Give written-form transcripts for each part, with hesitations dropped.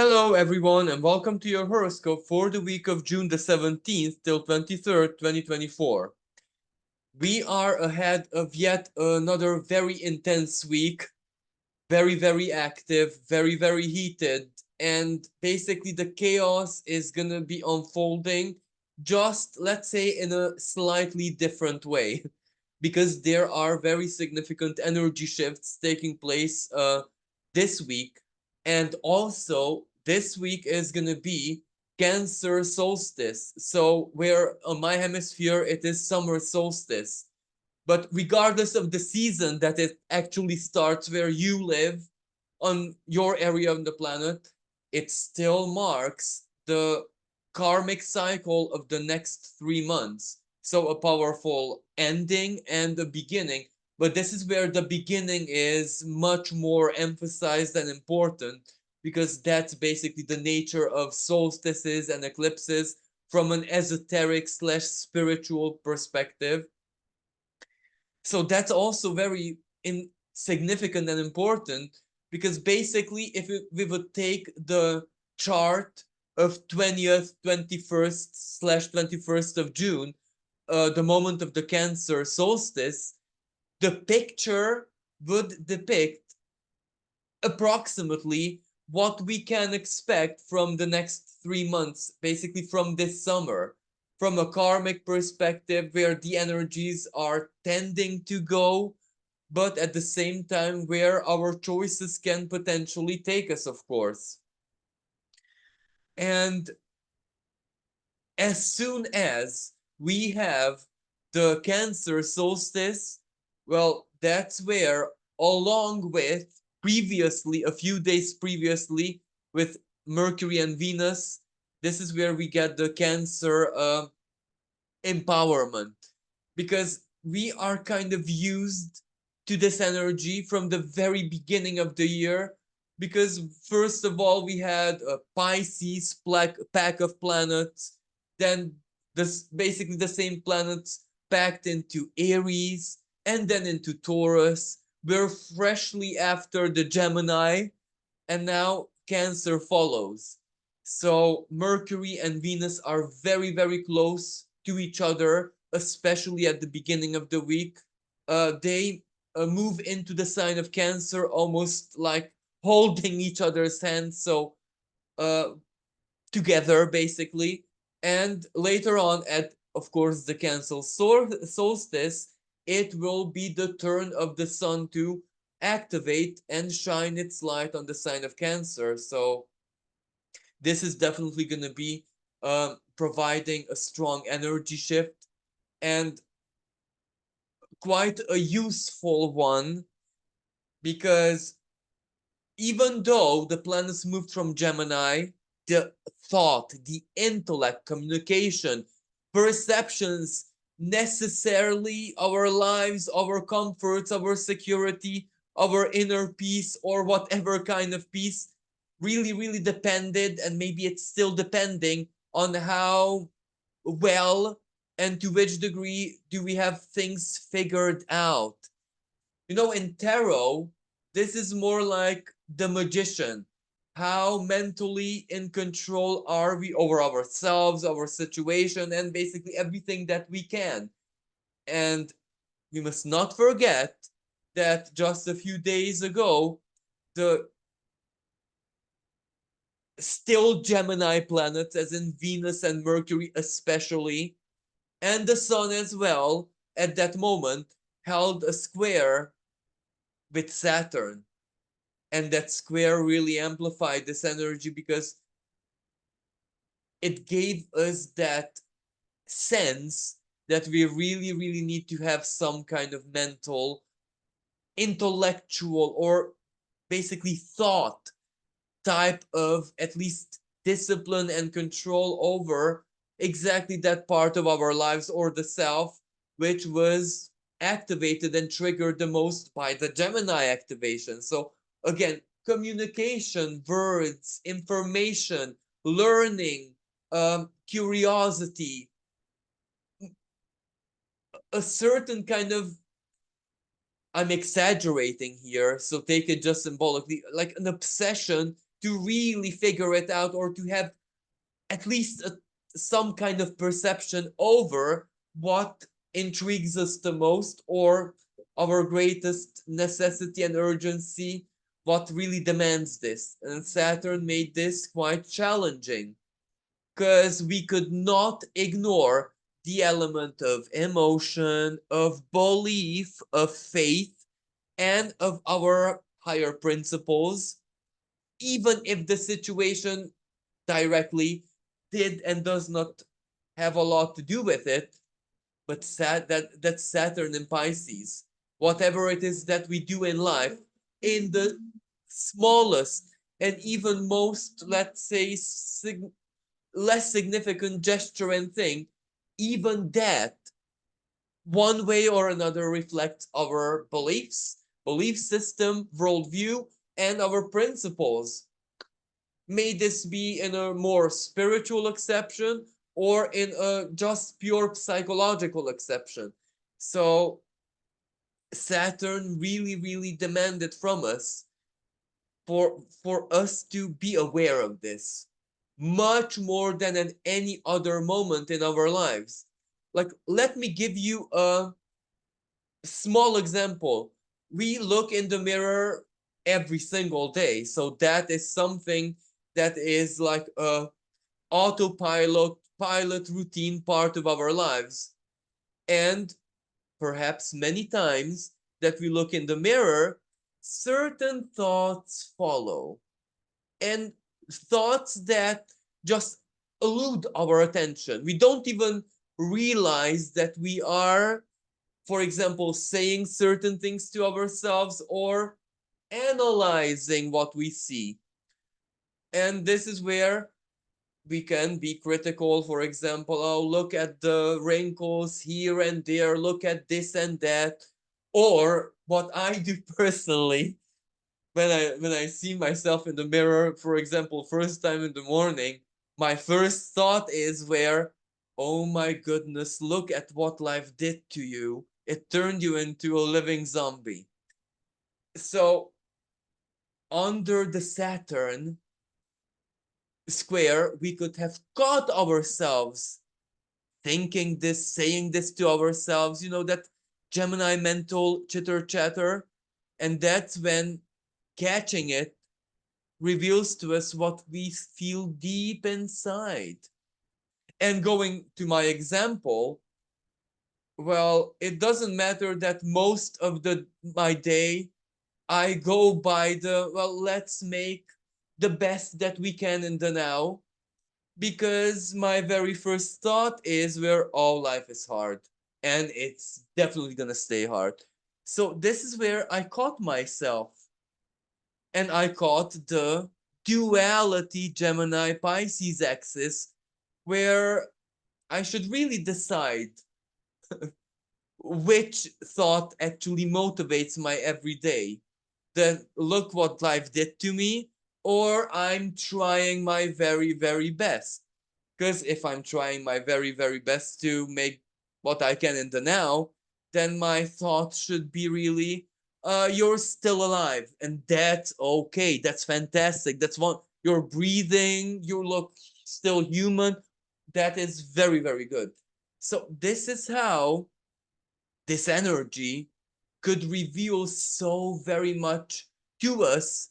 Hello, everyone, and welcome to your horoscope for the week of June the 17th till 23rd, 2024. We are ahead of yet another very intense week, very active, very heated, and basically the chaos is gonna be unfolding just, let's say, in a slightly different way, because there are very significant energy shifts taking place this week. And also, this week is going to be Cancer solstice. So, where on my hemisphere it is summer solstice. But regardless of the season that it actually starts where you live on your area of the planet, it still marks the karmic cycle of the next 3 months. So a powerful ending and a beginning. But this is where the beginning is much more emphasized and important, because that's basically the nature of solstices and eclipses from an esoteric slash spiritual perspective. So that's also very significant and important, because basically if we would take the chart of 20th 21st slash 21st of June, the moment of the Cancer solstice, the picture would depict approximately what we can expect from the next 3 months, basically from this summer, from a karmic perspective, where the energies are tending to go, but at the same time, where our choices can potentially take us, of course. And as soon as we have the Cancer solstice, well, that's where, along with previously, a few days previously, with Mercury and Venus, this is where we get the Cancer empowerment, because we are kind of used to this energy from the very beginning of the year. Because first of all, we had a Pisces pack of planets, then this basically the same planets packed into Aries and then into Taurus. We're freshly after the Gemini, and now Cancer follows. So Mercury and Venus are very close to each other, especially at the beginning of the week. They move into the sign of Cancer almost like holding each other's hands, so uh, together basically. And later on, at of course the Cancer solstice, it will be the turn of the sun to activate and shine its light on the sign of Cancer. So this is definitely going to be providing a strong energy shift, and quite a useful one, because even though the planets moved from Gemini, the thought, the intellect, communication, perceptions, necessarily our lives, our comforts, our security, our inner peace, or whatever kind of peace, really depended, and maybe it's still depending on how well and to which degree do we have things figured out. In tarot, this is more like the magician. How mentally in control are we over ourselves, our situation, and basically everything that we can. And we must not forget that just a few days ago, the still Gemini planets, as in Venus and Mercury especially, and the Sun as well, at that moment, held a square with Saturn. And that square really amplified this energy, because it gave us that sense that we really need to have some kind of mental, intellectual, or basically thought type of at least discipline and control over exactly that part of our lives, or the self, which was activated and triggered the most by the Gemini activation. So again, communication, words, information, learning, curiosity, a certain kind of, I'm exaggerating here, so take it just symbolically, like an obsession to really figure it out, or to have at least some kind of perception over what intrigues us the most, or our greatest necessity and urgency, what really demands this. And Saturn made this quite challenging, because we could not ignore the element of emotion, of belief, of faith, and of our higher principles, even if the situation directly did and does not have a lot to do with it. But that's Saturn in Pisces. Whatever it is that we do in life, in the smallest and even most, let's say, less significant gesture and thing, even that, one way or another, reflects our beliefs, belief system, worldview, and our principles. May this be in a more spiritual exception or in a just pure psychological exception. So Saturn really, really demanded from us for us to be aware of this much more than at any other moment in our lives. Like, let me give you a small example. We look in the mirror every single day, so that is something that is like a pilot routine part of our lives. And perhaps many times that we look in the mirror, certain thoughts follow, and thoughts that just elude our attention. We don't even realize that we are, for example, saying certain things to ourselves or analyzing what we see. And this is where we can be critical. For example, oh, look at the wrinkles here and there, look at this and that. Or what I do personally, when I see myself in the mirror, for example, first time in the morning, my first thought is where, oh my goodness, look at what life did to you. It turned you into a living zombie. So under the Saturn square, we could have caught ourselves thinking this, saying this to ourselves, that Gemini mental chitter chatter. And that's when catching it reveals to us what we feel deep inside. And going to my example, well, it doesn't matter that most of my day I go by well, let's make the best that we can in the now, because my very first thought is where all life is hard, and it's definitely gonna stay hard. So this is where I caught myself, and I caught the duality Gemini Pisces axis, where I should really decide which thought actually motivates my everyday. Then look what life did to me, or I'm trying my very, very best. Because if I'm trying my very, very best to make what I can in the now, then my thought should be really, you're still alive. And that's okay. That's fantastic. That's one. You're breathing. You look still human. That is very, very good. So this is how this energy could reveal so very much to us,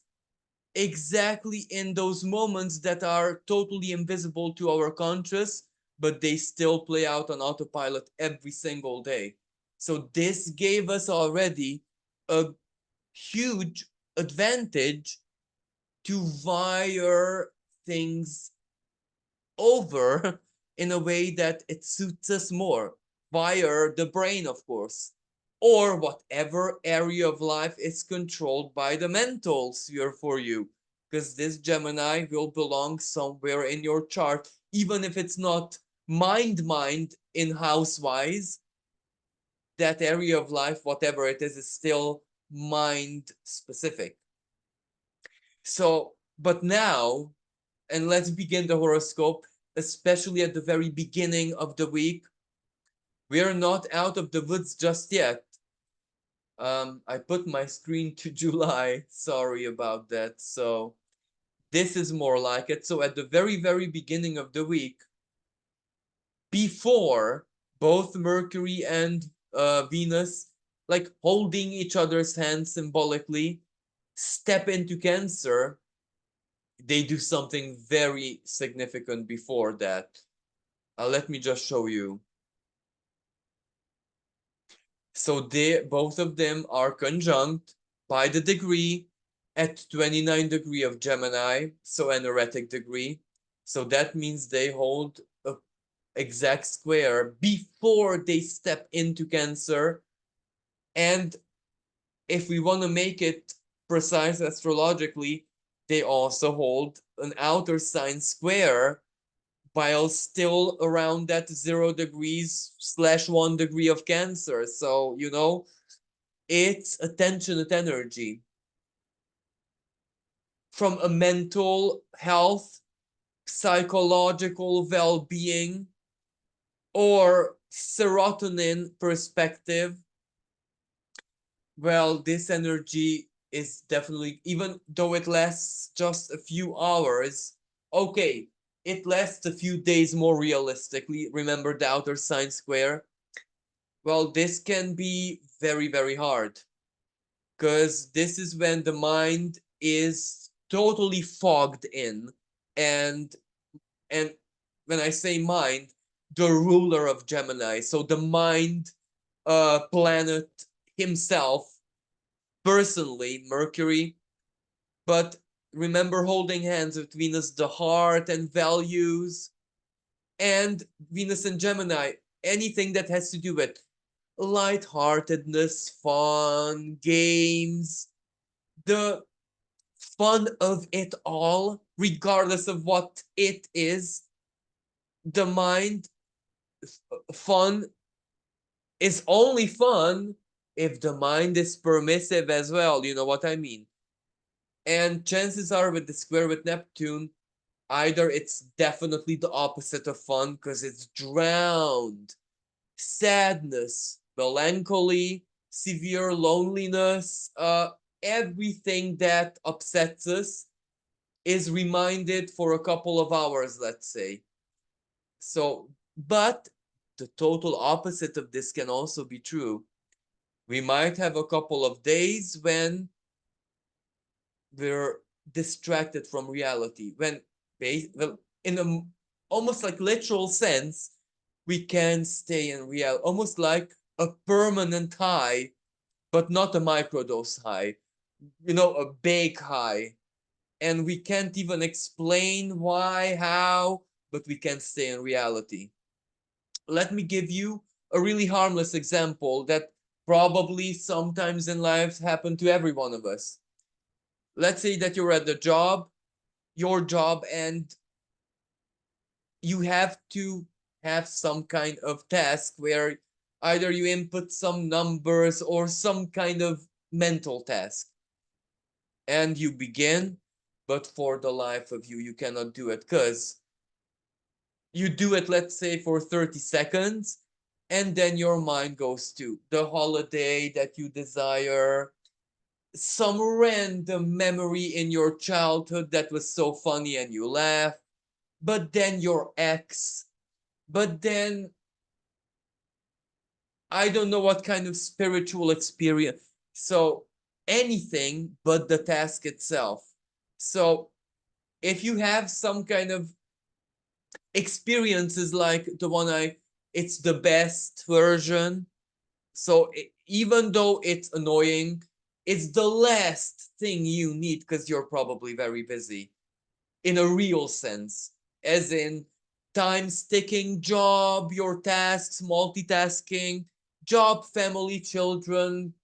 exactly in those moments that are totally invisible to our conscious, but they still play out on autopilot every single day. So this gave us already a huge advantage to wire things over in a way that it suits us more. Wire the brain, of course, or whatever area of life is controlled by the mental sphere for you. Because this Gemini will belong somewhere in your chart, even if it's not mind in house wise. That area of life, whatever it is still mind specific. So, but now, and let's begin the horoscope, especially at the very beginning of the week. We are not out of the woods just yet. I put my screen to July. Sorry about that. So This is more like it. So at the very beginning of the week, before both Mercury and Venus, like holding each other's hands symbolically, step into Cancer, they do something very significant before that. Let me just show you. So they both of them are conjunct by the degree at 29 degree of Gemini, so an erratic degree. So that means they hold a exact square before they step into Cancer. And if we want to make it precise astrologically, they also hold an outer sign square while still around that 0 degrees / 1 degree of Cancer. So, you know, it's a tensionate energy from a mental health, psychological well-being, or serotonin perspective. Well, this energy is definitely, even though it lasts just a few hours, okay, it lasts a few days more realistically. Remember the outer sign square? Well, this can be very hard, because this is when the mind is totally fogged in, and and when I say mind, the ruler of Gemini, so the mind planet himself, personally, Mercury. But remember, holding hands with Venus, the heart and values, and Venus and Gemini, anything that has to do with lightheartedness, fun, games, the fun of it all, regardless of what it is. The mind, fun is only fun if the mind is permissive as well. You know what I mean? And chances are with the square with Neptune, either it's definitely the opposite of fun because it's drowned, sadness, melancholy, severe loneliness, everything that upsets us is reminded for a couple of hours, let's say. So, but the total opposite of this can also be true. We might have a couple of days when we're distracted from reality, when, well, in a almost like literal sense, we can stay in real, almost like a permanent high, but not a microdose high, you know, a big high. And we can't even explain why, how, but we can stay in reality. Let me give you a really harmless example that probably sometimes in life happen to every one of us. Let's say that you're at the job, your job, and you have to have some kind of task where either you input some numbers or some kind of mental task, and you begin, but for the life of you, you cannot do it because you do it, let's say, for 30 seconds, and then your mind goes to the holiday that you desire, some random memory in your childhood that was so funny and you laugh, but then your ex, but then I don't know what kind of spiritual experience. So anything but the task itself. So if you have some kind of experiences like the one it's the best version. So even though it's annoying, it's the last thing you need because you're probably very busy in a real sense, as in time sticking job, your tasks, multitasking, job, family, children,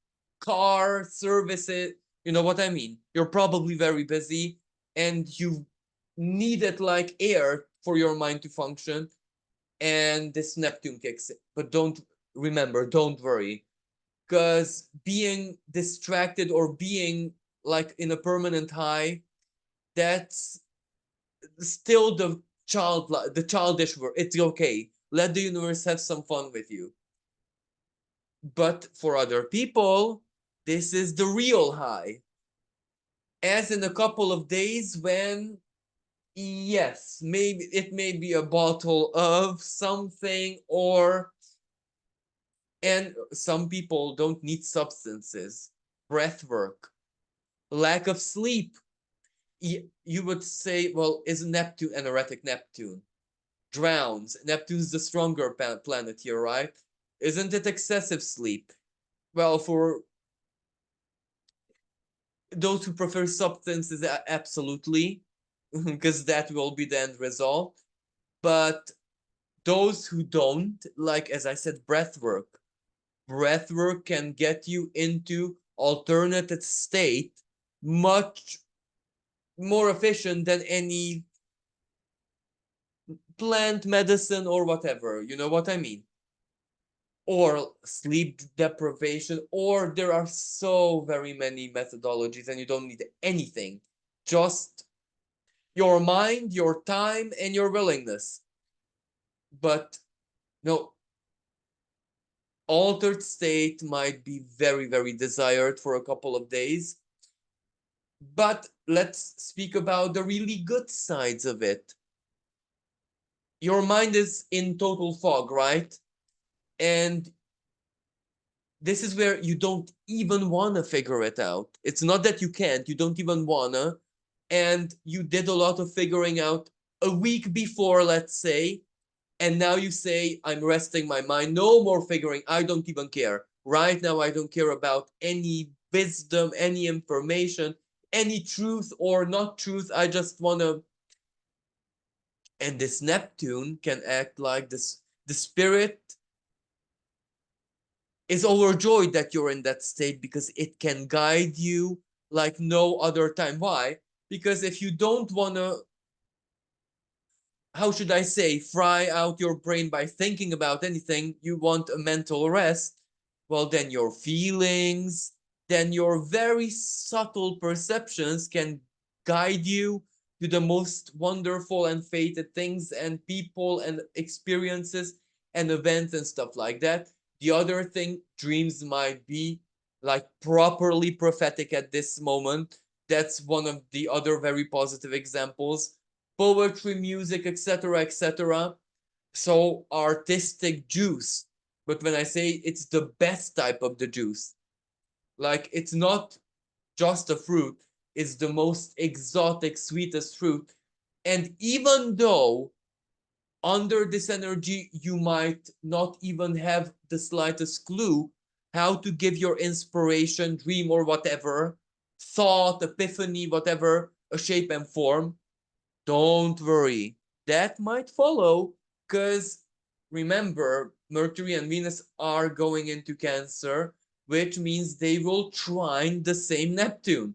car, services. You know what I mean? You're probably very busy and you need it like air for your mind to function. And this Neptune kicks in. But don't worry, because being distracted or being like in a permanent high, that's still the childish word. It's okay. Let the universe have some fun with you. But for other people, this is the real high. as in a couple of days when, yes, maybe it may be a bottle of something, or, and some people don't need substances, breath work, lack of sleep. You would say, well, is Neptune an erratic Neptune? Drowns. Neptune's the stronger planet here, right? Isn't it excessive sleep? Well, for those who prefer substances, absolutely, because that will be the end result. But those who don't, like as I said, breath work can get you into alternative state much more efficient than any plant medicine or whatever. You know what I mean? Or sleep deprivation, or there are so very many methodologies and you don't need anything, just your mind, your time, and your willingness. But no, altered state might be very, very desired for a couple of days. But let's speak about the really good sides of it. Your mind is in total fog, right? And this is where you don't even want to figure it out. It's not that you can't, you don't even wanna. And you did a lot of figuring out a week before, let's say, and now you say, I'm resting my mind, no more figuring, I don't even care. Right now, I don't care about any wisdom, any information, any truth or not truth. I just want to. And this Neptune can act like this, the spirit is overjoyed that you're in that state because it can guide you like no other time. Why? Because if you don't want to, how should I say, fry out your brain by thinking about anything, you want a mental rest, well, then your feelings, then your very subtle perceptions can guide you to the most wonderful and fated things and people and experiences and events and stuff like that. The other thing, dreams might be like properly prophetic at this moment. That's one of the other very positive examples. Poetry, music, etc., etc. So artistic juice. But when I say it's the best type of the juice, like it's not just a fruit, it's the most exotic, sweetest fruit. And even though under this energy, you might not even have the slightest clue how to give your inspiration, dream, or whatever, thought, epiphany, whatever, a shape and form. Don't worry, that might follow, because remember, Mercury and Venus are going into Cancer, which means they will trine the same Neptune.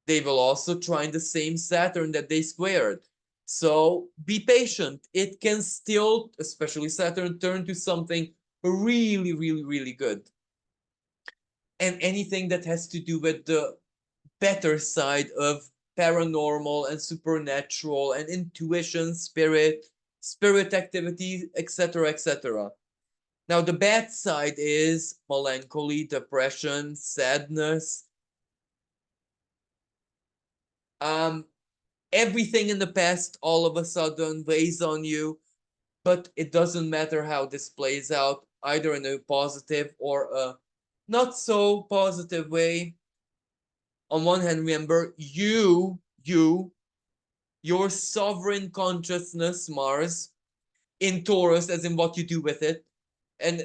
They will also trine the same Saturn that they squared. So be patient. It can still, especially Saturn, turn to something really, really, really good. And anything that has to do with the better side of paranormal and supernatural and intuition, spirit activity, etc., etc. Now, the bad side is melancholy, depression, sadness, um, everything in the past all of a sudden weighs on you, but it doesn't matter how this plays out, either in a positive or a not so positive way. On one hand, remember, your sovereign consciousness, Mars, in Taurus, as in what you do with it. And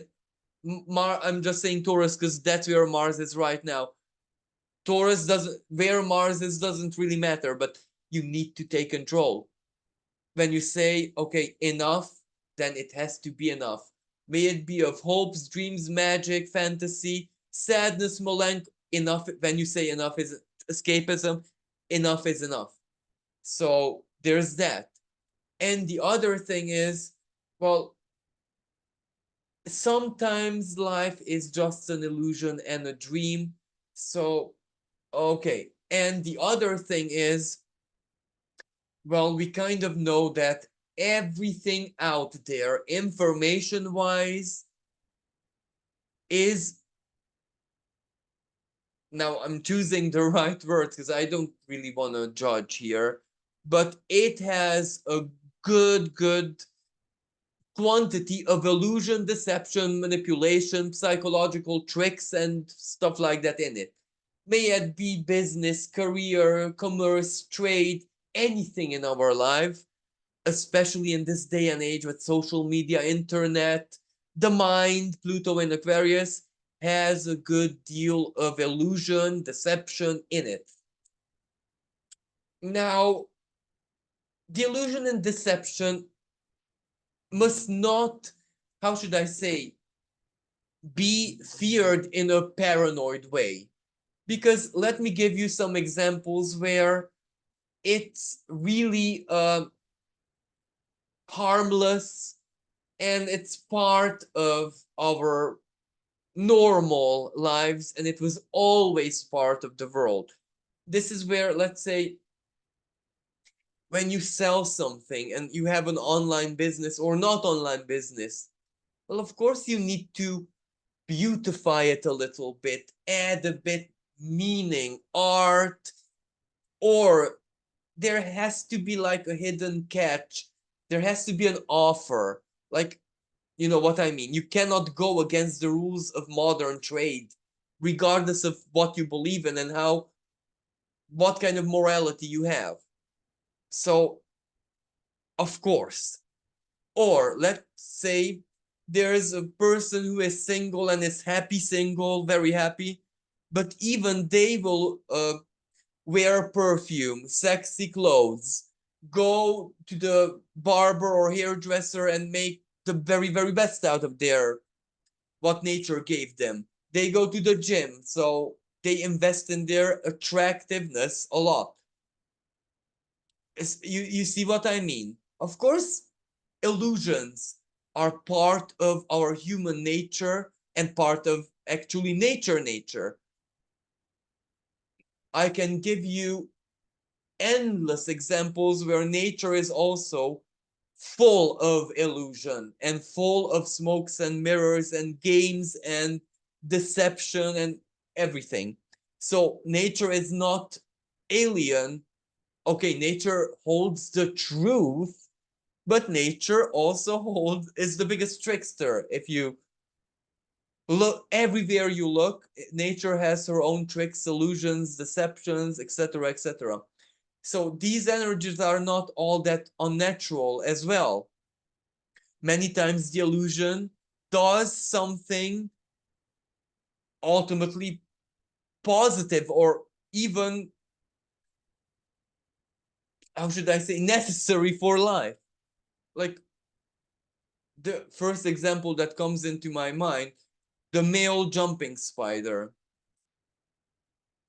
I'm just saying Taurus because that's where Mars is right now. Taurus doesn't, where Mars is doesn't really matter, but you need to take control. When you say, okay, enough, then it has to be enough. May it be of hopes, dreams, magic, fantasy, sadness, enough. When you say enough is escapism, enough is enough. So there's that. And the other thing is, well, sometimes life is just an illusion and a dream. So, okay. And the other thing is, well, we kind of know that everything out there, information wise, is now I'm choosing the right words because I don't really want to judge here, but it has a good quantity of illusion, deception, manipulation, psychological tricks, and stuff like that in it. May it be business, career, commerce, trade, anything in our life, especially in this day and age with social media, internet, the mind, Pluto in Aquarius, has a good deal of illusion, deception in it. Now, the illusion and deception must not, how should I say, be feared in a paranoid way. Because let me give you some examples where it's really harmless and it's part of our normal lives and it was always part of the world. This is where, let's say, when you sell something and you have an online business or not online business, well, of course, you need to beautify it a little bit, add a bit meaning, art, or there has to be like a hidden catch. There has to be an offer. Like, you know what I mean? You cannot go against the rules of modern trade, regardless of what you believe in and what kind of morality you have. So, of course. Or let's say there's a person who is single and is happy single, very happy, but even they will wear perfume, sexy clothes, go to the barber or hairdresser and make the very best out of their what nature gave them. They go to the gym, so they invest in their attractiveness a lot. You see what I mean? Of course, illusions are part of our human nature and part of actually nature. I can give you endless examples where nature is also full of illusion and full of smokes and mirrors and games and deception and everything. So nature is not alien. Okay, nature holds the truth, but nature also holds is the biggest trickster. If you look everywhere you look, nature has her own tricks, illusions, deceptions, etc., etc. So these energies are not all that unnatural as well. Many times the illusion does something ultimately positive or even, how should I say, necessary for life. Like the first example that comes into my mind, the male jumping spider.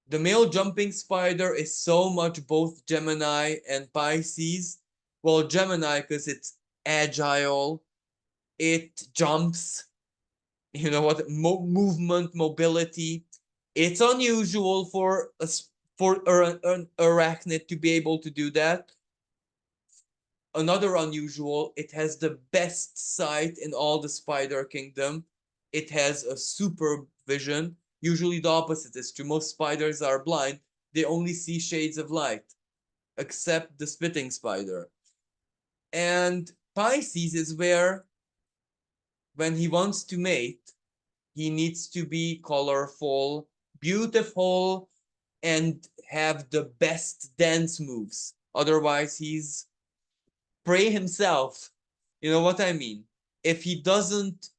The male jumping spider is so much both Gemini and Pisces. Well, Gemini because it's agile, it jumps, you know what, movement, mobility. It's unusual for an arachnid to be able to do that. Another unusual, it has the best sight in all the spider kingdom. It has a super vision. Usually the opposite is true. Most spiders are blind. They only see shades of light, except the spitting spider. And Pisces is where, when he wants to mate, he needs to be colorful, beautiful, and have the best dance moves. Otherwise, he's prey himself. You know what I mean? If he doesn't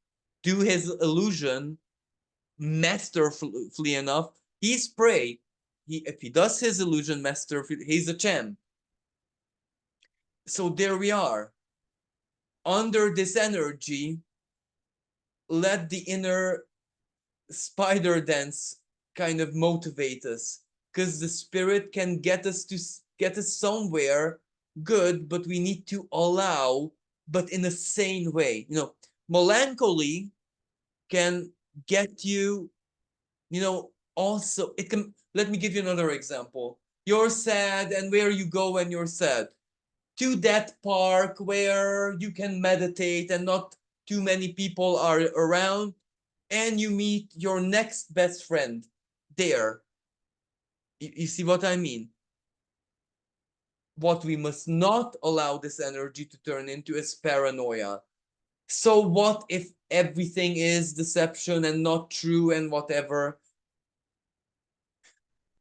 do his illusion masterfully enough, he's prey. If he does his illusion masterfully, he's a champ. So there we are. Under this energy, let the inner spider dance kind of motivate us, because the spirit can get us somewhere good, but we need to allow, but in a sane way. Melancholy can get you, also it can. Let me give you another example. You're sad, and where you go when you're sad? To that park where you can meditate and not too many people are around, and you meet your next best friend there. You see what I mean? What we must not allow this energy to turn into is paranoia. So what if everything is deception and not true and whatever?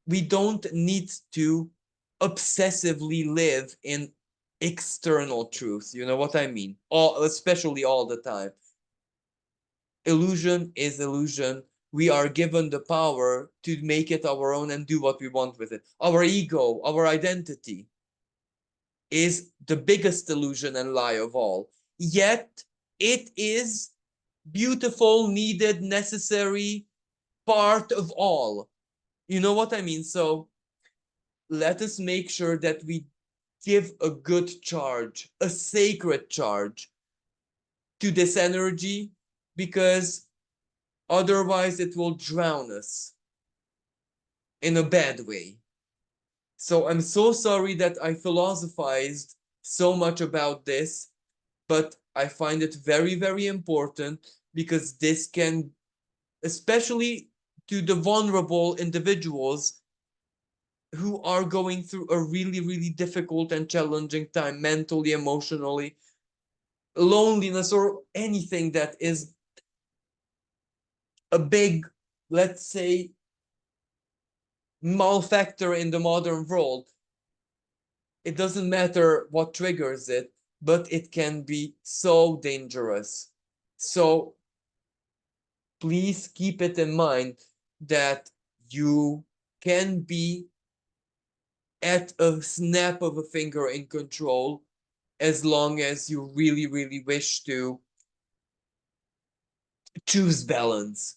We don't need to obsessively live in external truth. You know what I mean? Especially all the time. Illusion is illusion. We are given the power to make it our own and do what we want with it. Our ego, our identity is the biggest illusion and lie of all. Yet it is beautiful, needed, necessary part of all. You know what I mean? So let us make sure that we give a good charge, a sacred charge to this energy, because otherwise it will drown us in a bad way. So I'm so sorry that I philosophized so much about this, but I find it very, very important because this can, especially to the vulnerable individuals who are going through a really, really difficult and challenging time mentally, emotionally, loneliness, or anything that is a big, let's say, malfactor in the modern world. It doesn't matter what triggers it, but it can be so dangerous. So please keep it in mind that you can be at a snap of a finger in control as long as you really, really wish to choose balance.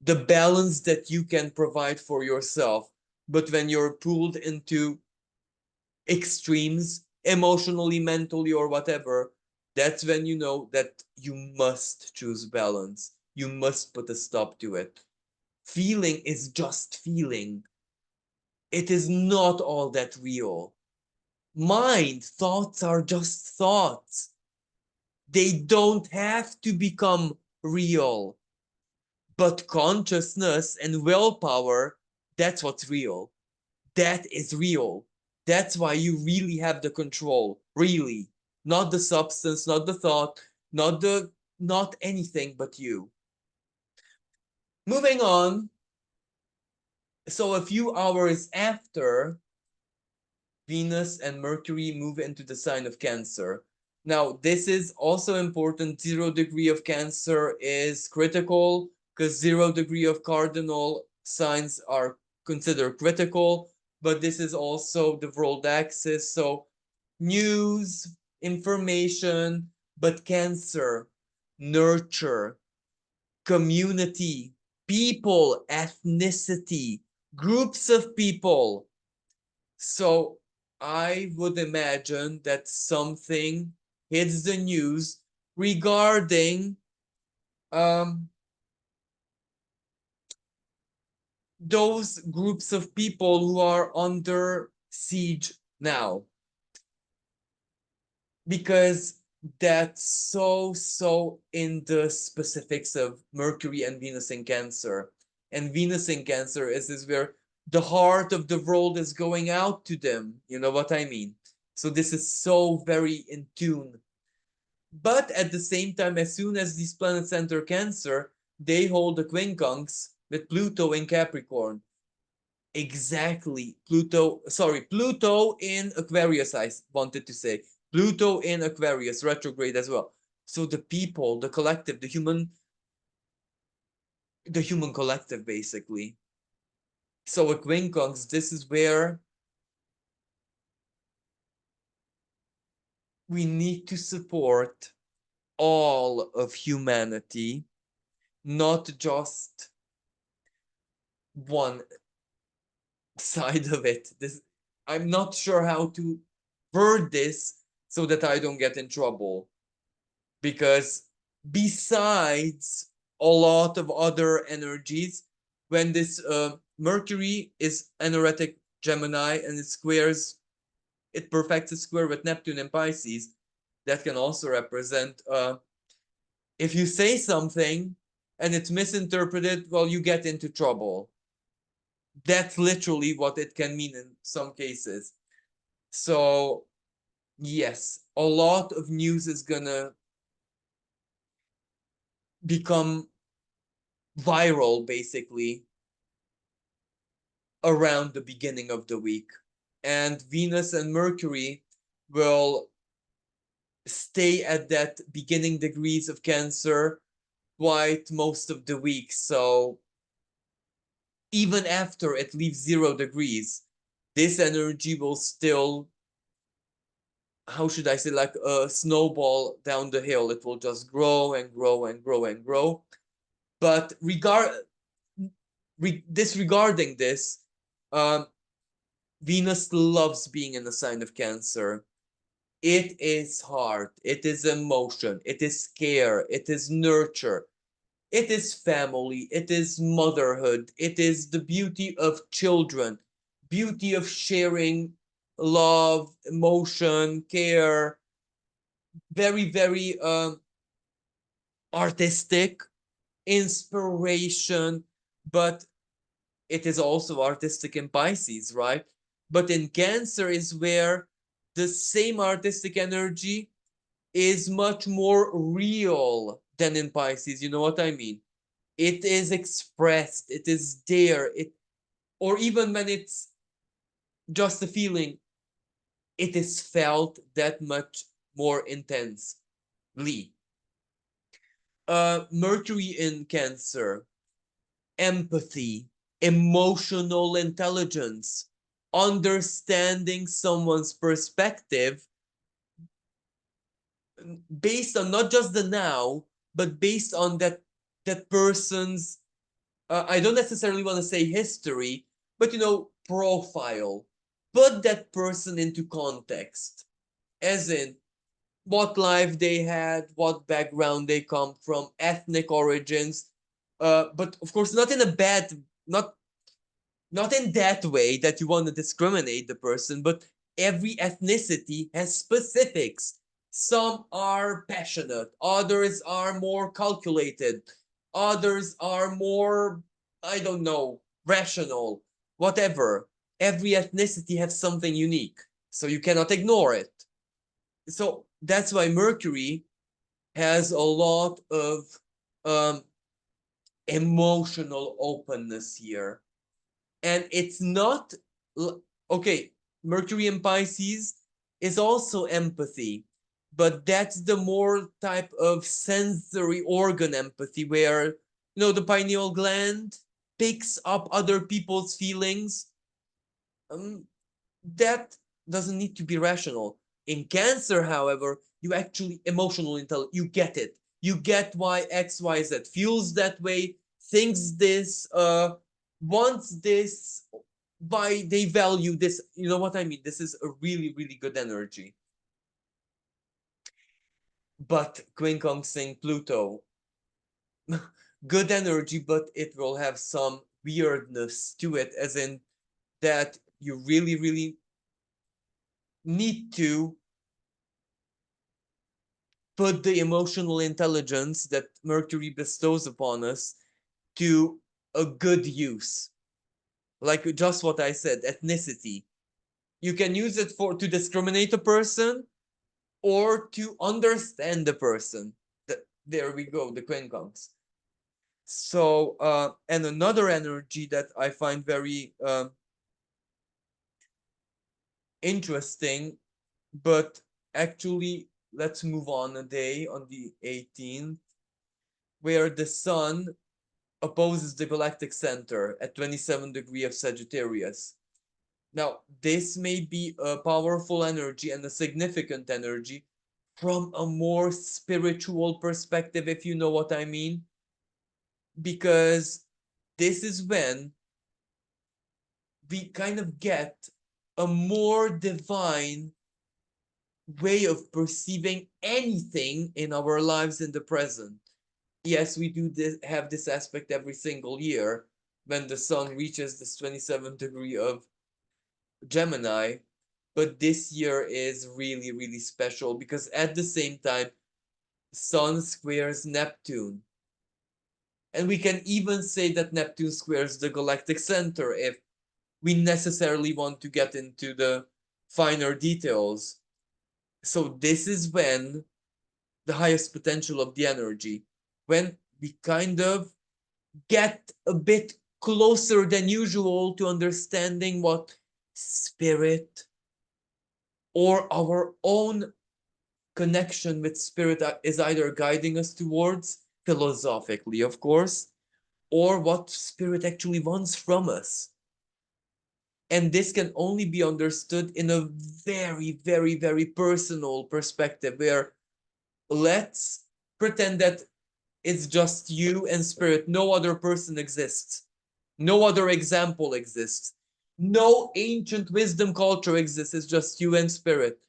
The balance that you can provide for yourself. But when you're pulled into extremes, emotionally, mentally, or whatever, that's when you know that you must choose balance. You must put a stop to it. Feeling is just feeling. It is not all that real. Mind, thoughts are just thoughts. They don't have to become real. But consciousness and willpower, that's what's real. That is real. That's why you really have the control. Really. Not the substance, not the thought, not anything but you. Moving on. So a few hours after, Venus and Mercury move into the sign of Cancer. Now, this is also important. 0 degree of Cancer is critical because 0 degree of cardinal signs are considered critical, but this is also the world axis. So, news, information, but Cancer, nurture, community, people, ethnicity, groups of people. So I would imagine that something hits the news regarding those groups of people who are under siege now. Because that's so in the specifics of Mercury and Venus in Cancer. And Venus in Cancer is where the heart of the world is going out to them. You know what I mean? So this is so very in tune. But at the same time, as soon as these planets enter Cancer, they hold a quincunx with Pluto in Capricorn. Exactly. Pluto in Aquarius, I wanted to say. Pluto in Aquarius, retrograde as well. So the people, the collective, the human collective, basically. So at quincunx, this is where we need to support all of humanity, not just one side of it. I'm not sure how to word this so that I don't get in trouble. Because besides a lot of other energies, when this Mercury is anaretic Gemini and it perfects a square with Neptune and Pisces, that can also represent if you say something and it's misinterpreted, well, you get into trouble. That's literally what it can mean in some cases. So yes, a lot of news is gonna become viral basically around the beginning of the week. And Venus and Mercury will stay at that beginning degrees of Cancer quite most of the week. So even after it leaves 0 degrees, this energy will still, how should I say, like a snowball down the hill. It will just grow and grow and grow and grow. But disregarding this, um, Venus loves being in the sign of Cancer. It is heart, it is emotion, it is care, it is nurture, it is family, it is motherhood, it is the beauty of children, beauty of sharing love, emotion, care, very, very artistic, inspiration, but it is also artistic in Pisces, right? But in Cancer is where the same artistic energy is much more real than in Pisces. You know what I mean? It is expressed, it is there, or even when it's just a feeling, it is felt that much more intensely. Mercury in Cancer, empathy, emotional intelligence, understanding someone's perspective based on not just the now, but based on that person's I don't necessarily want to say history, but profile. Put that person into context, as in what life they had, what background they come from, ethnic origins. But of course, not in a bad, not in that way that you want to discriminate the person, but every ethnicity has specifics. Some are passionate, others are more calculated, others are more, I don't know, rational, whatever. Every ethnicity has something unique, so you cannot ignore it. So that's why Mercury has a lot of um, emotional openness here. And it's not okay. Mercury in Pisces is also empathy, but that's the more type of sensory organ empathy where the pineal gland picks up other people's feelings. um, that doesn't need to be rational. In Cancer, however, you actually emotional intelligence. You get it. You get why XYZ feels that way, thinks this, wants this, why they value this. You know what I mean? This is a really, really good energy. But quincunxing Pluto, good energy, but it will have some weirdness to it, as in that you really, really need to put the emotional intelligence that Mercury bestows upon us to a good use. Like just what I said, ethnicity. You can use it for to discriminate a person or to understand the person. There we go, the quincunx. So, and another energy that I find very interesting, but actually, let's move on a day on the 18th, where the sun opposes the galactic center at 27 degree of Sagittarius. Now, this may be a powerful energy and a significant energy from a more spiritual perspective, if you know what I mean, because this is when we kind of get a more divine way of perceiving anything in our lives in the present. Yes, we do have this aspect every single year when the sun reaches this 27th degree of Gemini, but this year is really, really special because at the same time, Sun squares Neptune. And we can even say that Neptune squares the galactic center if we necessarily want to get into the finer details. So this is when the highest potential of the energy, when we kind of get a bit closer than usual to understanding what spirit or our own connection with spirit is either guiding us towards, philosophically, of course, or what spirit actually wants from us. And this can only be understood in a very, very, very personal perspective where let's pretend that it's just you and spirit. No other person exists. No other example exists. No ancient wisdom culture exists. It's just you and spirit.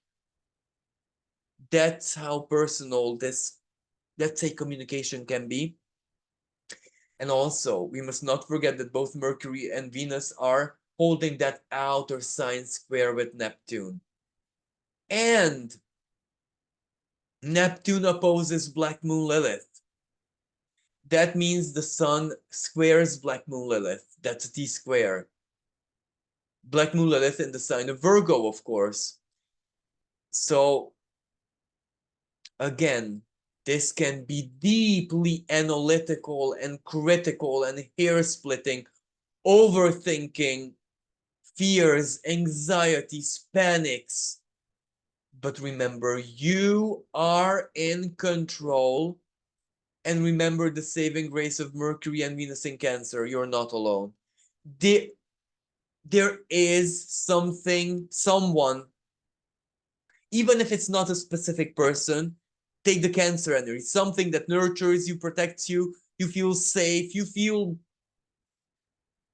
That's how personal this, let's say, communication can be. And also, we must not forget that both Mercury and Venus are holding that outer sign square with Neptune. And Neptune opposes Black Moon Lilith. That means the Sun squares Black Moon Lilith. That's a T square. Black Moon Lilith in the sign of Virgo, of course. So, again, this can be deeply analytical and critical and hair-splitting, overthinking, fears, anxieties, panics. But remember, you are in control. And remember the saving grace of Mercury and Venus in Cancer. You're not alone. There is something, someone, even if it's not a specific person, take the Cancer energy, something that nurtures you, protects you, you feel safe, you feel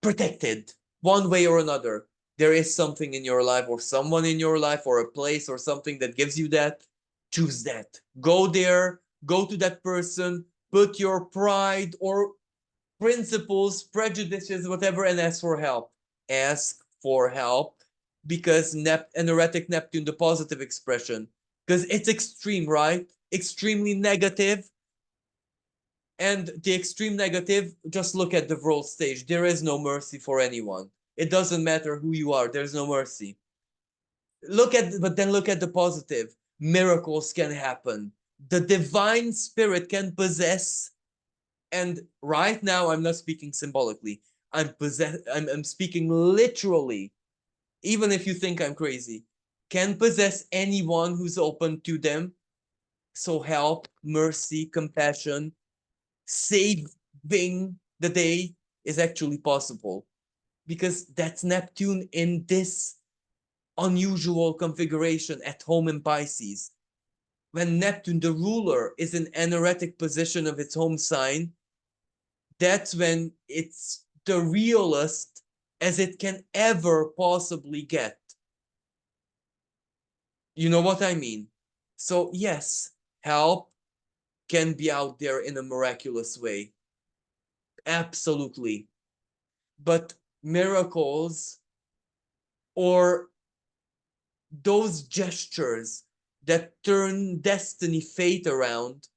protected one way or another. There is something in your life or someone in your life or a place or something that gives you that. Choose that. Go there, go to that person, put your pride or principles, prejudices, whatever, and ask for help. Ask for help because energetic Neptune, the positive expression, because it's extreme, right? Extremely negative. And the extreme negative, just look at the world stage. There is no mercy for anyone. It doesn't matter who you are, there's no mercy. But then look at the positive. Miracles can happen. The divine spirit can possess. And right now, I'm not speaking symbolically. I'm speaking literally. Even if you think I'm crazy, can possess anyone who's open to them. So help, mercy, compassion, saving the day is actually possible because that's Neptune in this unusual configuration at home in Pisces. When Neptune, the ruler, is in energetic position of its home sign, that's when it's the realest as it can ever possibly get. You know what I mean? So yes, help can be out there in a miraculous way. Absolutely. But miracles or those gestures that turn destiny, fate around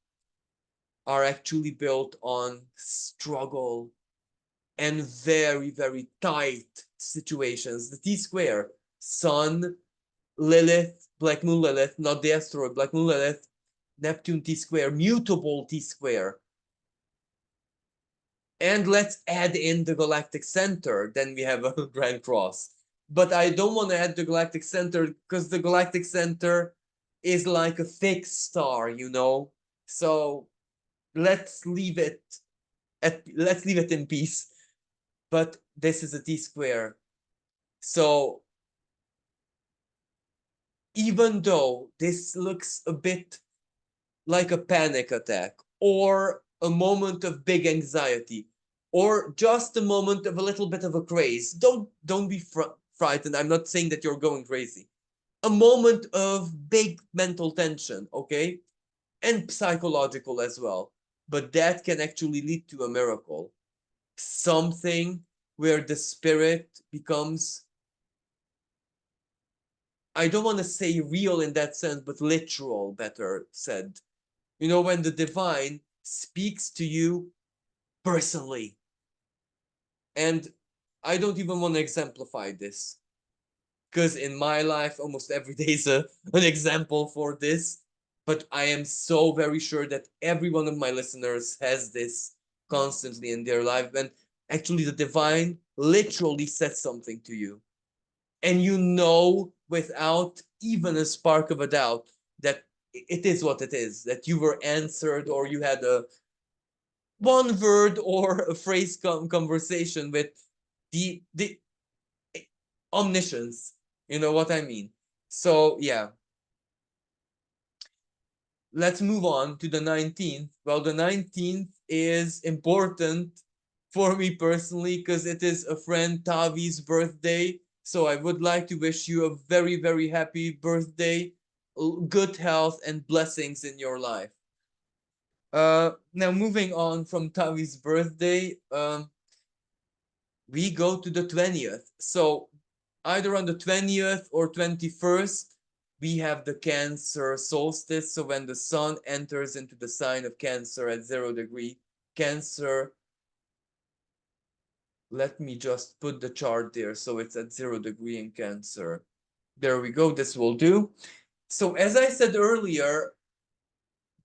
are actually built on struggle and very, very tight situations. The T square, Sun, Lilith, Black Moon Lilith, not the asteroid, Black Moon Lilith, Neptune T square, mutable T square. And let's add in the galactic center, then we have a grand cross. But I don't want to add the galactic center because the galactic center is like a fixed star, you know? So let's leave it in peace. But this is a T square. So even though this looks a bit like a panic attack or a moment of big anxiety or just a moment of a little bit of a craze, don't be frightened. I'm not saying that you're going crazy. A moment of big mental tension, okay? And psychological as well. But that can actually lead to a miracle. Something where the spirit becomes, I don't want to say real in that sense, but literal, better said. You know, when the divine speaks to you personally. And I don't even want to exemplify this, because in my life, almost every day is an example for this. But I am so very sure that every one of my listeners has this constantly in their life. And actually, the divine literally says something to you. And you know, without even a spark of a doubt, that it is what it is, that you were answered, or you had a one word or a phrase conversation with the omniscience. You know what I mean? So yeah, let's move on to the 19th. Well, the 19th is important for me personally because it is a friend Tavi's birthday. So I would like to wish you a very, very happy birthday, good health, and blessings in your life. Now moving on from Tavi's birthday, we go to the 20th. So either on the 20th or 21st, we have the Cancer solstice. So when the sun enters into the sign of Cancer at 0 degree, Cancer, let me just put the chart there. So it's at 0 degree in Cancer. There we go. This will do. So as I said earlier,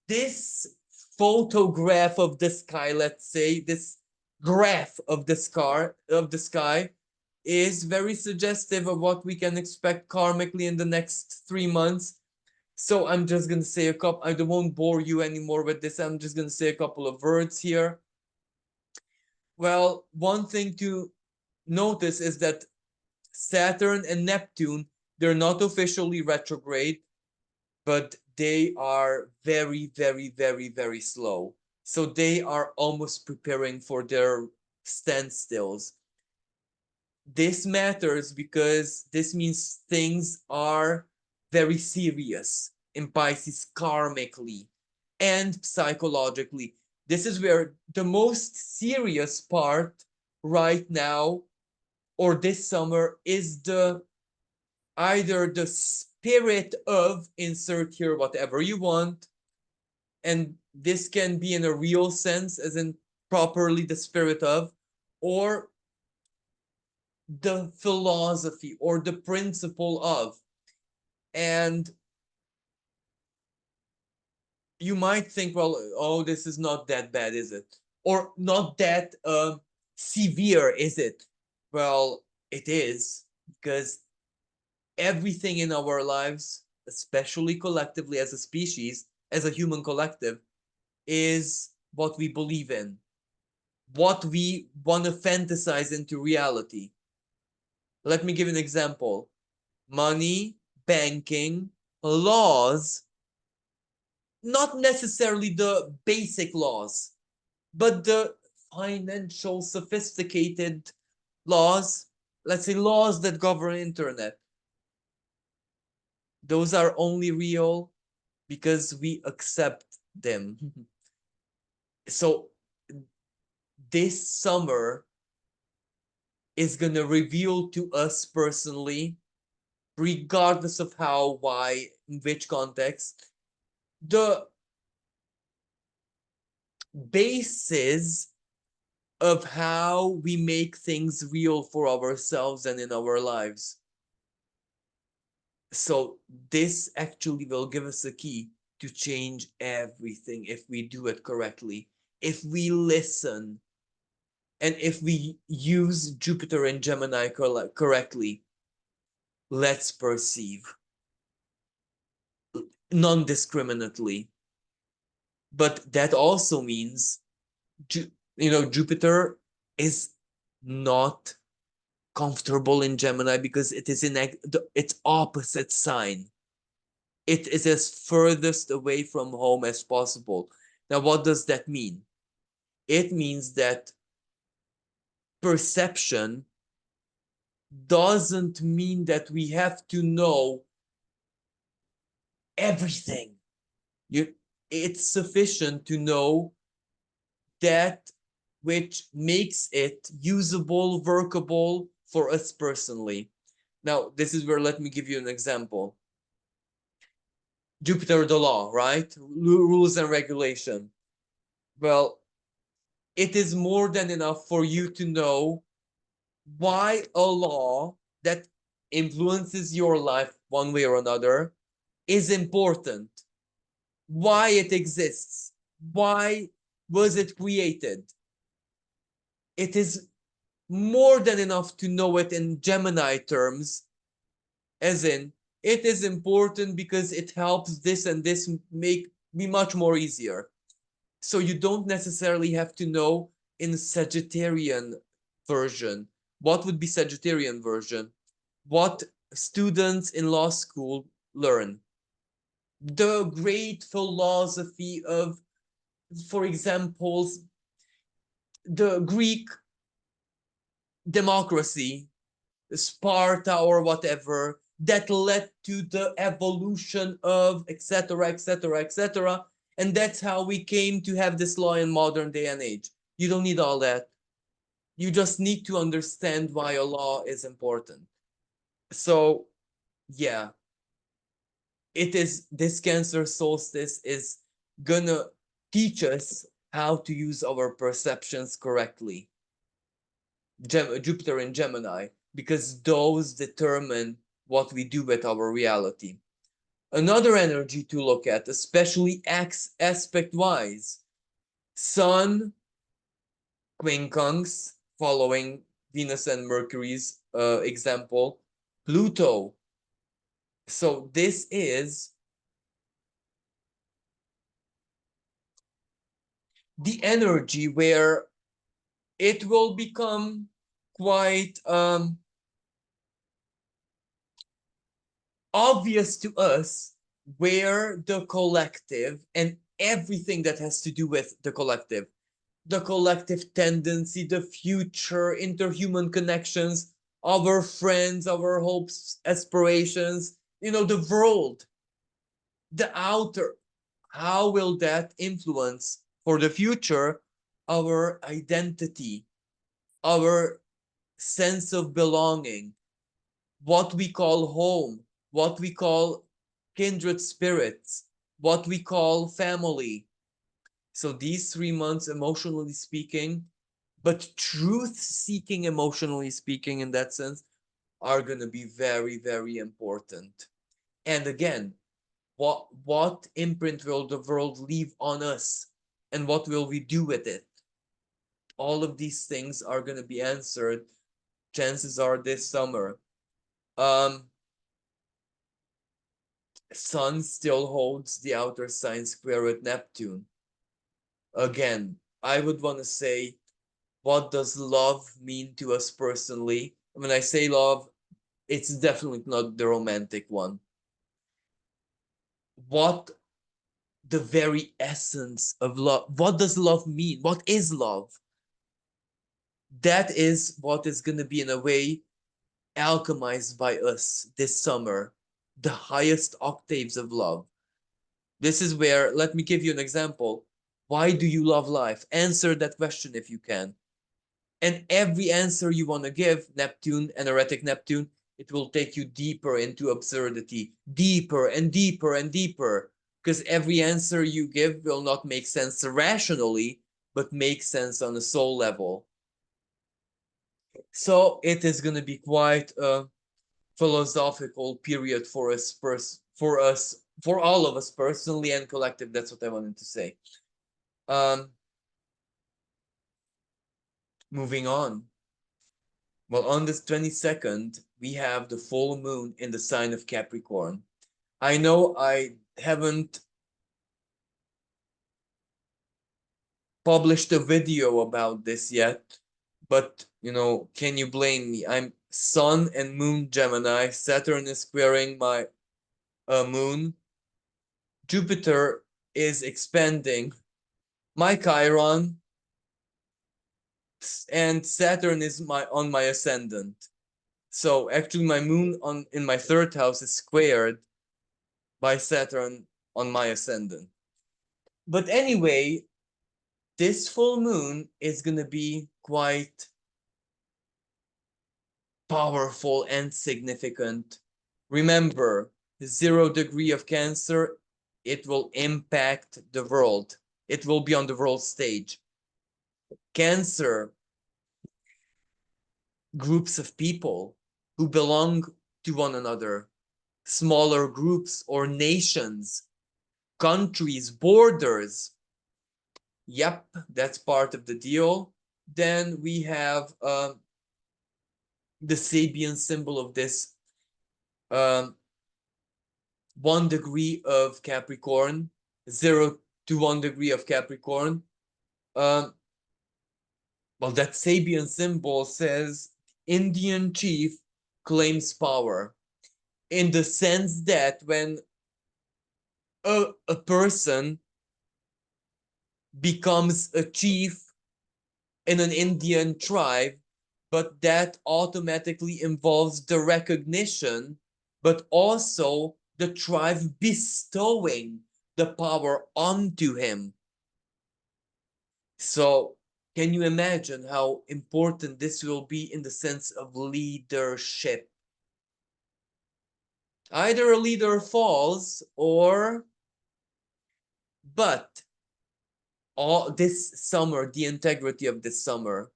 this photograph of the sky, let's say, this graph of the sky is very suggestive of what we can expect karmically in the next 3 months. So I'm just gonna say a couple. I won't bore you anymore with this. I'm just gonna say a couple of words here. Well, one thing to notice is that Saturn and Neptune, they're not officially retrograde, but they are very, very, very, very slow. So they are almost preparing for their standstills. This matters because this means things are very serious in Pisces karmically and psychologically. This is where the most serious part right now or this summer is the either the spirit of insert here whatever you want, and this can be in a real sense as in properly the spirit of, or the philosophy or the principle of. And you might think, well, oh, this is not that bad, is it? Or not that severe, is it? Well, it is, because everything in our lives, especially collectively as a species, as a human collective, is what we believe in, what we want to fantasize into reality. Let me give an example. Money, banking, laws, not necessarily the basic laws, but the financial sophisticated laws, let's say laws that govern internet. Those are only real because we accept them. So this summer is going to reveal to us personally, regardless of how, why, in which context, the basis of how we make things real for ourselves and in our lives. So this actually will give us a key to change everything if we do it correctly, if we listen, and if we use Jupiter and Gemini correctly. Let's perceive non-discriminately. But that also means, Jupiter is not comfortable in Gemini because it is in its opposite sign. It is as furthest away from home as possible. Now, what does that mean? It means that perception doesn't mean that we have to know everything. It's sufficient to know that which makes it usable, workable for us personally. Now, this is where let me give you an example. Jupiter, the law, right? Rules and regulation. Well, it is more than enough for you to know why a law that influences your life one way or another is important, why it exists, why was it created. It is more than enough to know it in Gemini terms, as in, it is important because it helps this and this make be much more easier. So you don't necessarily have to know in Sagittarian version. What would be Sagittarian version? What students in law school learn. The great philosophy of, for example, the Greek democracy, Sparta or whatever, that led to the evolution of etc., etc., etc. And that's how we came to have this law in modern day and age. You don't need all that. You just need to understand why a law is important. So, yeah, it is this Cancer solstice is gonna teach us how to use our perceptions correctly. Jupiter in Gemini, because those determine what we do with our reality. Another energy to look at, especially aspect wise, Sun quincunx, following Venus and Mercury's example, Pluto. So this is the energy where it will become quite obvious to us where the collective and everything that has to do with the collective tendency, the future, interhuman connections, our friends, our hopes, aspirations, the world, the outer, how will that influence for the future our identity, our sense of belonging, what we call home, what we call kindred spirits, what we call family. So these 3 months, emotionally speaking, but truth-seeking, emotionally speaking, in that sense, are going to be very, very important. And again, what imprint will the world leave on us, and what will we do with it? All of these things are going to be answered, chances are, this summer. Sun still holds the outer sign square with Neptune. Again, I would want to say, what does love mean to us personally? When I say love, it's definitely not the romantic one. What the very essence of love, what does love mean? What is love? That is what is going to be, in a way, alchemized by us this summer. The highest octaves of love. This is where, let me give you an example. Why do you love life? Answer that question if you can. And every answer you want to give, Neptune, energetic Neptune, it will take you deeper into absurdity, deeper and deeper and deeper. Because every answer you give will not make sense rationally, but make sense on a soul level. So it is going to be quite a philosophical period for us, for all of us personally and collective. That's what I wanted to say. Moving on. Well, on this 22nd, we have the full moon in the sign of Capricorn. I know I haven't published a video about this yet, but, can you blame me? I'm Sun and Moon Gemini. Saturn is squaring my moon. Jupiter is expanding my Chiron, and Saturn is on my ascendant. So actually my moon in my third house is squared by Saturn on my ascendant. But anyway, this full moon is going to be quite powerful and significant. Remember, 0 degree of Cancer, it will impact the world. It will be on the world stage. Cancer, groups of people who belong to one another, smaller groups or nations, countries, borders. Yep, that's part of the deal. Then we have the Sabian symbol of this 1 degree of Capricorn, 0 to 1 degree of Capricorn. Well, that Sabian symbol says Indian chief claims power in the sense that when a person becomes a chief in an Indian tribe, but that automatically involves the recognition, but also the tribe bestowing the power onto him. So, can you imagine how important this will be in the sense of leadership? Either a leader falls or, but all this summer, the integrity of this summer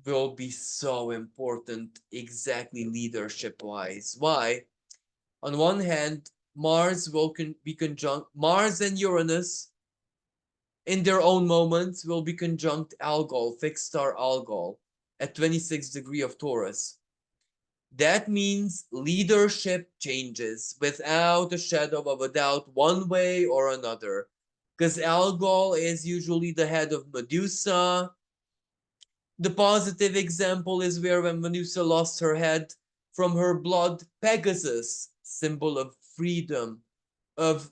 will be so important, exactly leadership wise. Why? On one hand, Mars will be conjunct, Mars and Uranus in their own moments will be conjunct Algol, fixed star Algol, at 26 degree of Taurus. That means leadership changes without a shadow of a doubt, one way or another. Because Algol is usually the head of Medusa. The positive example is where when Medusa lost her head from her blood, Pegasus, symbol of freedom, of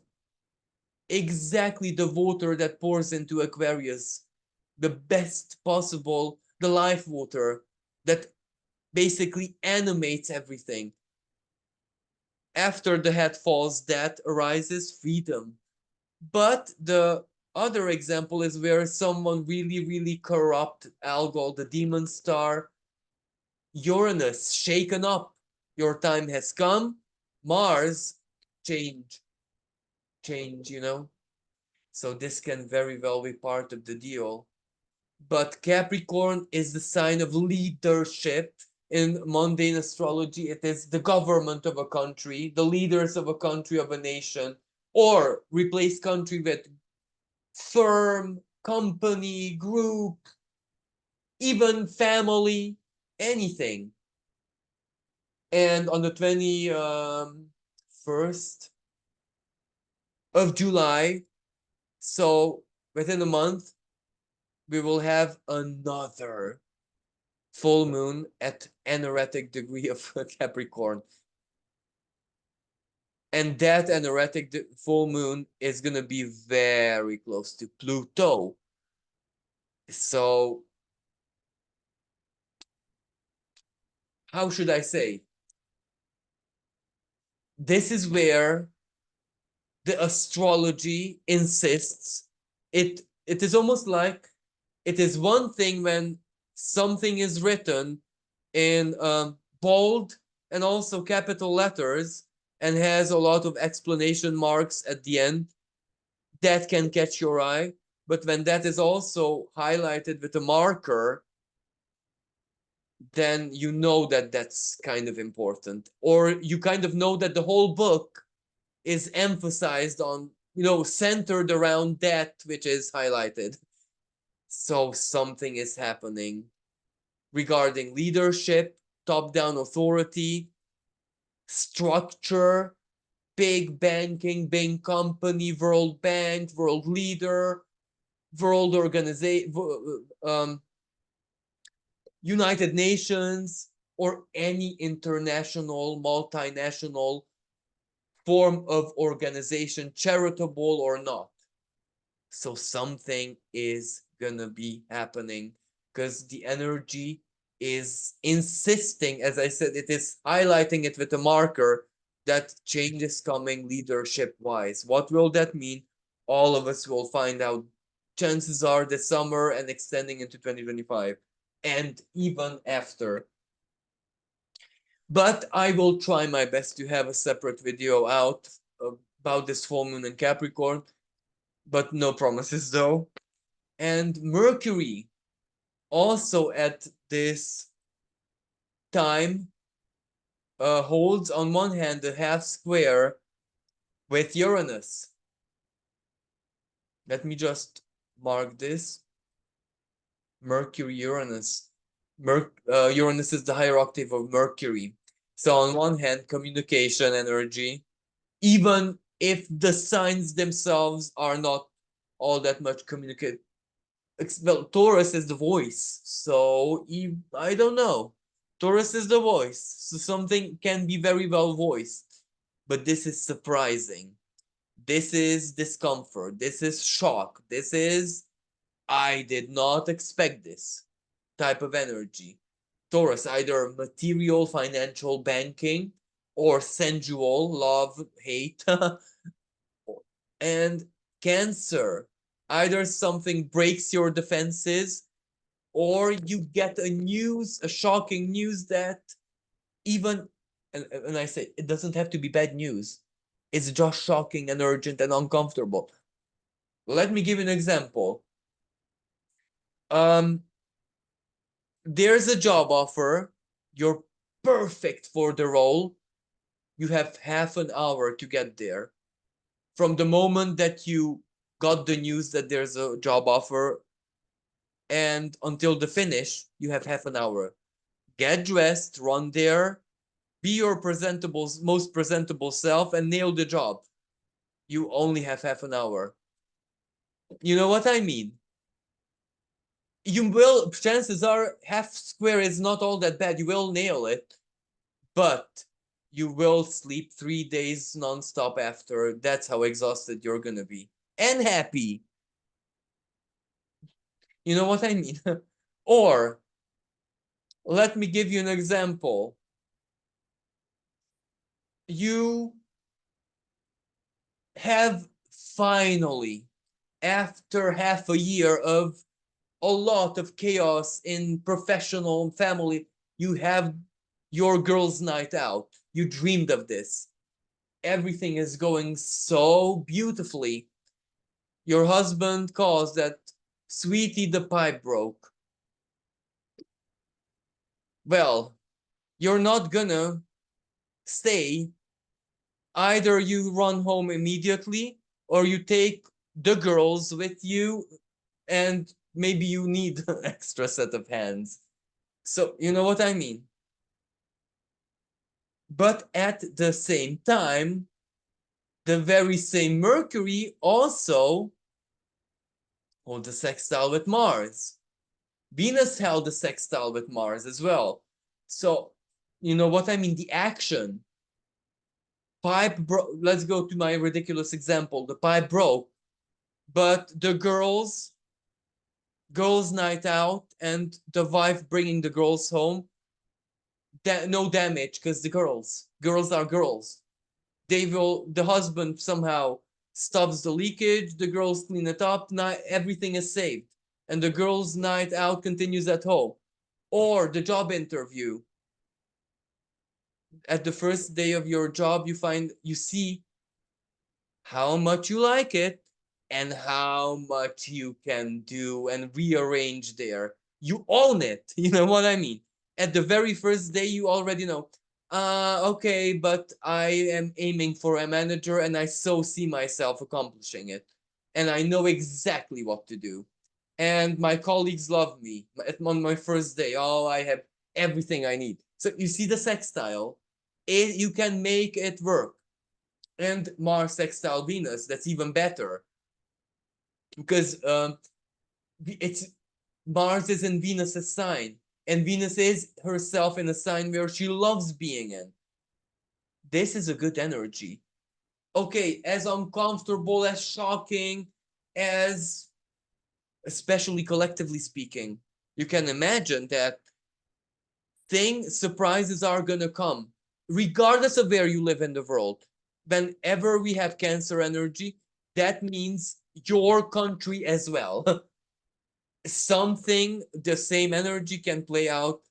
exactly the water that pours into Aquarius, the best possible, the life water that basically animates everything. After the head falls, that arises freedom. But the other example is where someone really, really corrupt, Algol, the demon star, Uranus, shaken up. Your time has come. Mars, change, change. So this can very well be part of the deal. But Capricorn is the sign of leadership. In mundane astrology, it is the government of a country, the leaders of a country, of a nation, or replace country with firm, company, group, even family, anything. And on the 21st of July, so within a month, we will have another full moon at anaretic degree of Capricorn. And that anaretic full moon is going to be very close to Pluto. So, how should I say? This is where the astrology insists. It is almost like it is one thing when something is written in bold and also capital letters and has a lot of explanation marks at the end that can catch your eye. But when that is also highlighted with a marker, then you know that that's kind of important. Or you kind of know that the whole book is emphasized on, centered around that which is highlighted. So something is happening regarding leadership, top-down authority, structure, big banking, big company, World Bank, world leader, world organization, United Nations, or any international, multinational form of organization, charitable or not. So something is gonna be happening because the energy is insisting, as I said, it is highlighting it with a marker that change is coming leadership wise. What will that mean? All of us will find out. Chances are this summer and extending into 2025 and even after. But I will try my best to have a separate video out about this full moon in Capricorn, but no promises though. And Mercury also at this time holds on one hand a half square with Uranus. Let me just mark this. Mercury, Uranus. Uranus is the higher octave of Mercury. So on one hand, communication energy, even if the signs themselves are not all that much communicate. Well, Taurus is the voice, so I don't know. Taurus is the voice, so something can be very well voiced, but this is surprising. This is discomfort. This is shock. This is I did not expect this type of energy. Taurus, either material, financial, banking, or sensual, love, hate. And Cancer, either something breaks your defenses or you get a shocking news that even, and I say it doesn't have to be bad news. It's just shocking and urgent and uncomfortable. Let me give you an example. Um, there's a job offer. You're perfect for the role. You have half an hour to get there. From the moment that you got the news that there's a job offer and until the finish, you have half an hour. Get dressed, run there, be your most presentable self, and nail the job. You only have half an hour. You know what I mean? You will, chances are, half square is not all that bad. You will nail it, but you will sleep 3 days nonstop after. That's how exhausted you're gonna be. And happy. You know what I mean? Or, let me give you an example. You have finally, after half a year of a lot of chaos in professional family, you have your girls' night out. You dreamed of this. Everything is going so beautifully. Your husband calls that, sweetie, the pipe broke. Well, you're not gonna stay. Either you run home immediately or you take the girls with you and maybe you need an extra set of hands. So, you know what I mean? But at the same time, the very same Mercury also holds a sextile with Mars. Venus held a sextile with Mars as well. So, you know what I mean? The action. Let's go to my ridiculous example. The pipe broke, but the girls' night out, and the wife bringing the girls home, no damage because the girls are girls. The husband somehow stops the leakage, the girls clean it up, everything is saved, and the girls' night out continues at home. Or the job interview. At the first day of your job, you see how much you like it and how much you can do and rearrange there. You own it. You know what I mean? At the very first day, you already know, okay, but I am aiming for a manager and I so see myself accomplishing it. And I know exactly what to do. And my colleagues love me. On my first day, oh, I have everything I need. So you see the sextile, you can make it work. And Mars sextile Venus, that's even better because it's Mars is in Venus's sign, and Venus is herself in a sign where she loves being in. This is a good energy. Okay, as uncomfortable, as shocking, as especially collectively speaking, you can imagine that surprises are gonna come, regardless of where you live in the world. Whenever we have Cancer energy, that means your country as well. The same energy can play out.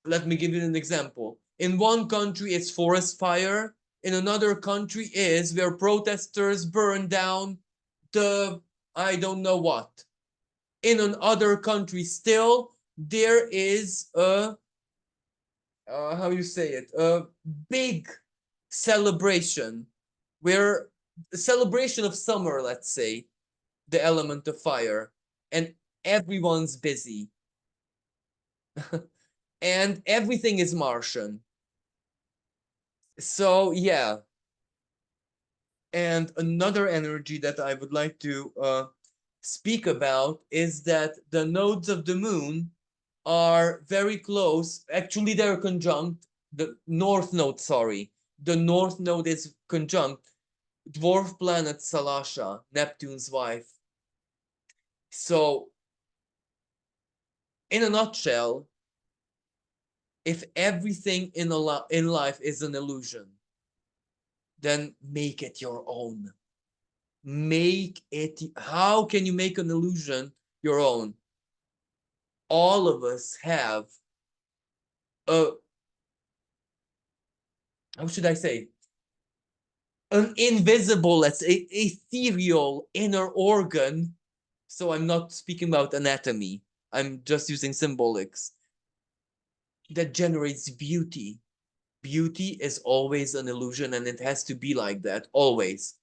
Let me give you an example. In one country, it's forest fire. In another country is where protesters burn down the, I don't know what. in another country still there is a how you say it, a big celebration, where a celebration of summer, let's say, the element of fire, and everyone's busy and everything is Martian. So yeah. And another energy that I would like to speak about is that the nodes of the moon are very close. Actually, they're conjunct. The north node, sorry. The north node is conjunct dwarf planet Salasha, Neptune's wife. So, in a nutshell, if everything in life is an illusion, then make it your own. Make it. How can you make an illusion your own? All of us have a, how should I say, an invisible, let's say, ethereal inner organ. So I'm not speaking about anatomy. I'm just using symbolics that generates beauty. Beauty is always an illusion, and it has to be like that, always.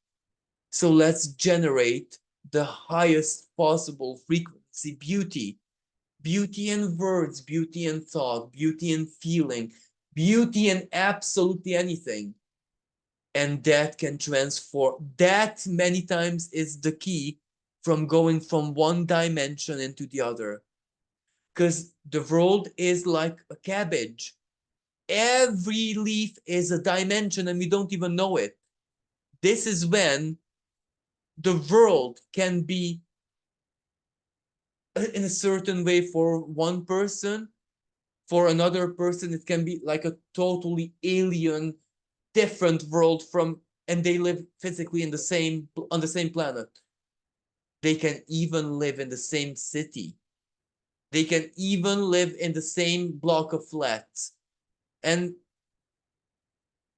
So let's generate the highest possible frequency beauty. Beauty in words, beauty in thought, beauty in feeling, beauty in absolutely anything. And that can transform. That many times is the key from going from one dimension into the other. Because the world is like a cabbage. Every leaf is a dimension and we don't even know it. This is when the world can be in a certain way for one person. For another person, it can be like a totally alien, different world from, and they live physically in the same on the same planet. They can even live in the same city. They can even live in the same block of flats. And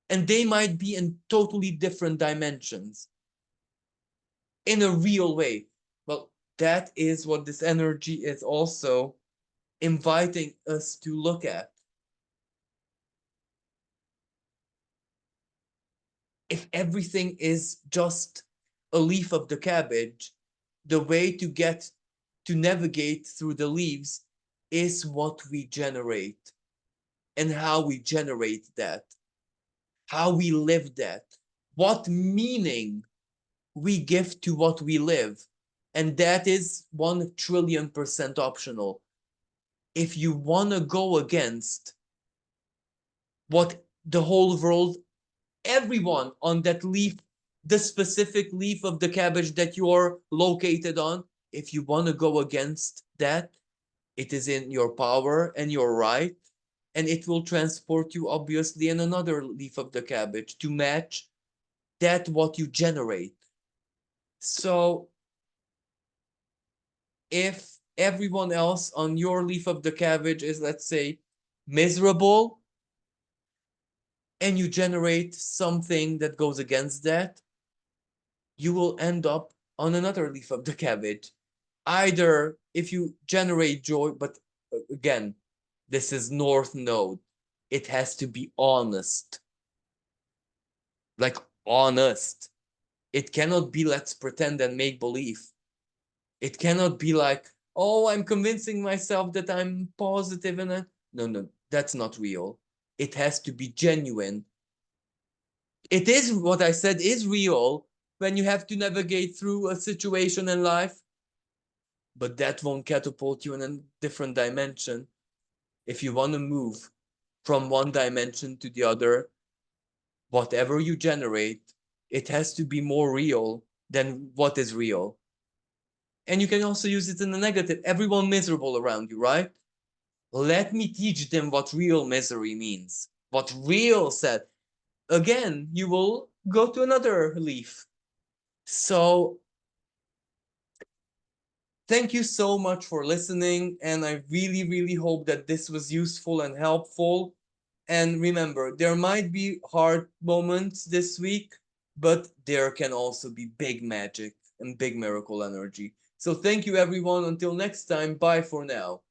they might be in totally different dimensions in a real way. Well, that is what this energy is also inviting us to look at. If everything is just a leaf of the cabbage, the way to navigate through the leaves is what we generate and how we generate that, how we live that, what meaning we give to what we live. And that is 1,000,000,000% optional. If you want to go against what the whole world, everyone on that leaf, the specific leaf of the cabbage that you're located on, if you want to go against that, it is in your power and your right, and it will transport you obviously in another leaf of the cabbage to match that what you generate. So if everyone else on your leaf of the cabbage is, let's say, miserable, and you generate something that goes against that, you will end up on another leaf of the cabbage. Either if you generate joy, but again, this is North Node. It has to be honest. Like, honest. It cannot be let's pretend and make believe. It cannot be like, oh, I'm convincing myself that I'm positive and no, that's not real. It has to be genuine. It is what I said is real when you have to navigate through a situation in life, but that won't catapult you in a different dimension. If you want to move from one dimension to the other, whatever you generate, it has to be more real than what is real. And you can also use it in the negative. Everyone miserable around you, right? Let me teach them what real misery means. What real sad. Again, you will go to another leaf. So thank you so much for listening. And I really, really hope that this was useful and helpful. And remember, there might be hard moments this week, but there can also be big magic and big miracle energy. So So thank you everyone. Until next time, bye for now.